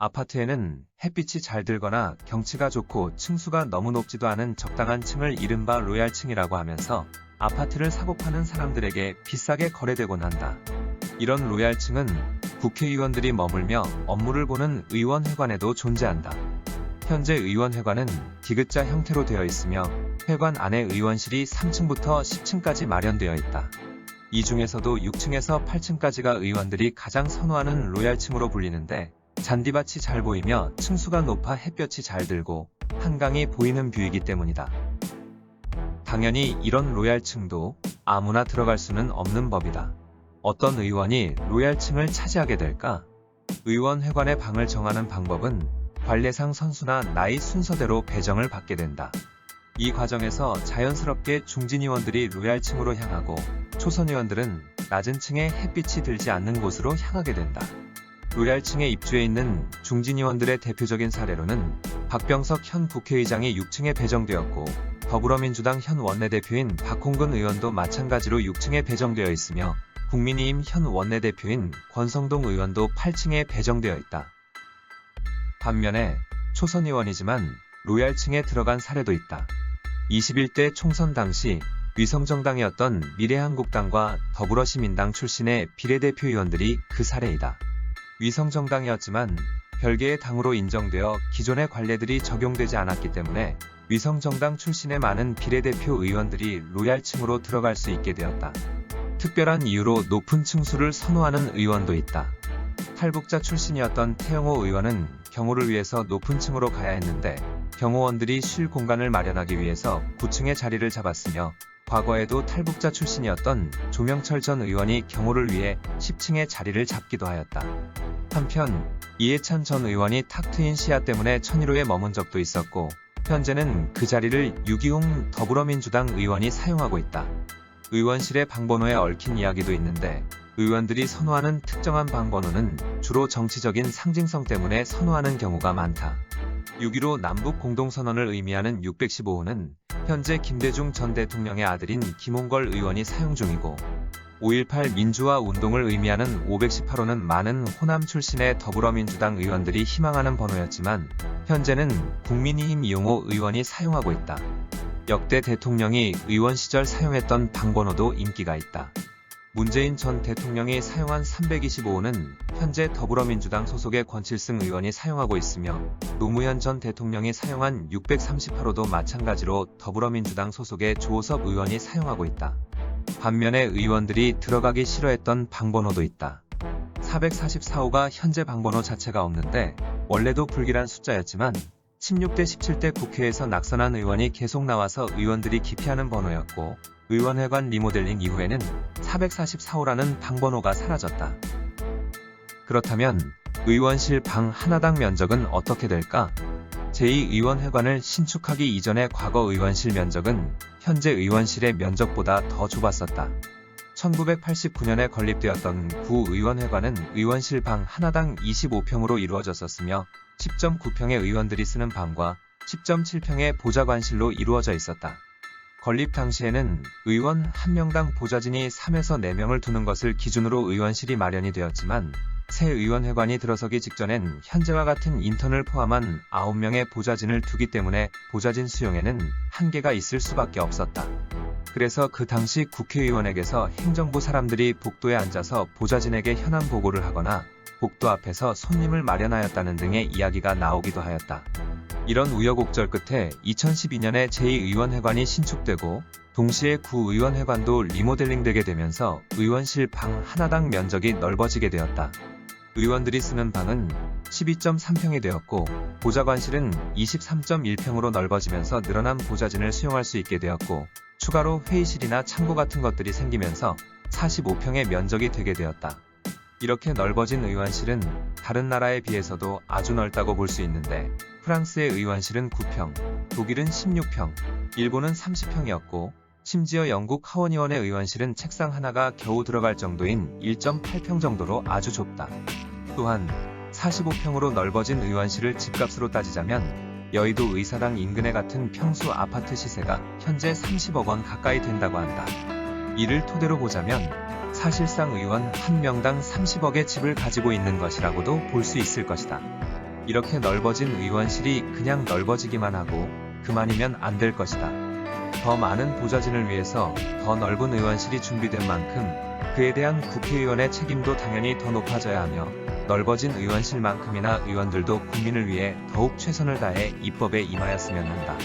아파트에는 햇빛이 잘 들거나 경치가 좋고 층수가 너무 높지도 않은 적당한 층을 이른바 로얄층이라고 하면서 아파트를 사고 파는 사람들에게 비싸게 거래되곤 한다. 이런 로얄층은 국회의원들이 머물며 업무를 보는 의원회관에도 존재한다. 현재 의원회관은 디귿자 형태로 되어 있으며 회관 안에 의원실이 3층부터 10층까지 마련되어 있다. 이 중에서도 6층에서 8층까지가 의원들이 가장 선호하는 로얄층으로 불리는데 잔디밭이 잘 보이며 층수가 높아 햇볕이 잘 들고 한강이 보이는 뷰이기 때문이다. 당연히 이런 로얄층도 아무나 들어갈 수는 없는 법이다. 어떤 의원이 로얄층을 차지하게 될까? 의원회관의 방을 정하는 방법은 관례상 선수나 나이 순서대로 배정을 받게 된다. 이 과정에서 자연스럽게 중진의원들이 로얄층으로 향하고 초선의원들은 낮은 층에 햇빛이 들지 않는 곳으로 향하게 된다. 로얄층에 입주해 있는 중진의원들의 대표적인 사례로는 박병석 현 국회의장이 6층에 배정되었고 더불어민주당 현 원내대표인 박홍근 의원도 마찬가지로 6층에 배정되어 있으며 국민의힘 현 원내대표인 권성동 의원도 8층에 배정되어 있다. 반면에 초선 의원이지만 로얄층에 들어간 사례도 있다. 21대 총선 당시 위성정당이었던 미래한국당과 더불어시민당 출신의 비례대표 의원들이 그 사례이다. 위성정당이었지만 별개의 당으로 인정되어 기존의 관례들이 적용되지 않았기 때문에 위성정당 출신의 많은 비례대표 의원들이 로얄층으로 들어갈 수 있게 되었다. 특별한 이유로 높은 층수를 선호하는 의원도 있다. 탈북자 출신이었던 태영호 의원은 경호를 위해서 높은 층으로 가야 했는데 경호원들이 쉴 공간을 마련하기 위해서 9층에 자리를 잡았으며 과거에도 탈북자 출신이었던 조명철 전 의원이 경호를 위해 10층에 자리를 잡기도 하였다. 한편 이해찬 전 의원이 탁 트인 시야 때문에 천일호에 머문 적도 있었고 현재는 그 자리를 유기홍 더불어민주당 의원이 사용하고 있다. 의원실의 방번호에 얽힌 이야기도 있는데 의원들이 선호하는 특정한 방번호는 주로 정치적인 상징성 때문에 선호하는 경우가 많다. 6.15 남북 공동선언을 의미하는 615호는 현재 김대중 전 대통령의 아들인 김홍걸 의원이 사용 중이고 5.18 민주화 운동을 의미하는 518호는 많은 호남 출신의 더불어민주당 의원들이 희망하는 번호였지만 현재는 국민의힘 이용호 의원이 사용하고 있다. 역대 대통령이 의원 시절 사용했던 방번호도 인기가 있다. 문재인 전 대통령이 사용한 325호는 현재 더불어민주당 소속의 권칠승 의원이 사용하고 있으며 노무현 전 대통령이 사용한 638호도 마찬가지로 더불어민주당 소속의 조호섭 의원이 사용하고 있다. 반면에 의원들이 들어가기 싫어했던 방번호도 있다. 444호가 현재 방번호 자체가 없는데 원래도 불길한 숫자였지만 16대 17대 국회에서 낙선한 의원이 계속 나와서 의원들이 기피하는 번호였고 의원회관 리모델링 이후에는 444호라는 방번호가 사라졌다. 그렇다면 의원실 방 하나당 면적은 어떻게 될까? 제2의원회관을 신축하기 이전의 과거 의원실 면적은 현재 의원실의 면적보다 더 좁았었다. 1989년에 건립되었던 구의원회관은 의원실 방 하나당 25평으로 이루어졌었으며 10.9평의 의원들이 쓰는 방과 10.7평의 보좌관실로 이루어져 있었다. 건립 당시에는 의원 1명당 보좌진이 3에서 4명을 두는 것을 기준으로 의원실이 마련이 되었지만 새 의원회관이 들어서기 직전엔 현재와 같은 인턴을 포함한 9명의 보좌진을 두기 때문에 보좌진 수용에는 한계가 있을 수밖에 없었다. 그래서 그 당시 국회의원에게서 행정부 사람들이 복도에 앉아서 보좌진에게 현안 보고를 하거나 복도 앞에서 손님을 마련하였다는 등의 이야기가 나오기도 하였다. 이런 우여곡절 끝에 2012년에 제2의원회관이 신축되고 동시에 구의원회관도 리모델링되게 되면서 의원실 방 하나당 면적이 넓어지게 되었다. 의원들이 쓰는 방은 12.3평이 되었고 보좌관실은 23.1평으로 넓어지면서 늘어난 보좌진을 수용할 수 있게 되었고 추가로 회의실이나 창고 같은 것들이 생기면서 45평의 면적이 되게 되었다. 이렇게 넓어진 의원실은 다른 나라에 비해서도 아주 넓다고 볼 수 있는데 프랑스의 의원실은 9평, 독일은 16평, 일본은 30평이었고 심지어 영국 하원의원의 의원실은 책상 하나가 겨우 들어갈 정도인 1.8평 정도로 아주 좁다. 또한 45평으로 넓어진 의원실을 집값으로 따지자면 여의도 의사당 인근에 같은 평수 아파트 시세가 현재 30억 원 가까이 된다고 한다. 이를 토대로 보자면 사실상 의원 1명당 30억의 집을 가지고 있는 것이라고도 볼 수 있을 것이다. 이렇게 넓어진 의원실이 그냥 넓어지기만 하고 그만이면 안 될 것이다. 더 많은 보좌진을 위해서 더 넓은 의원실이 준비된 만큼 그에 대한 국회의원의 책임도 당연히 더 높아져야 하며 넓어진 의원실만큼이나 의원들도 국민을 위해 더욱 최선을 다해 입법에 임하였으면 한다.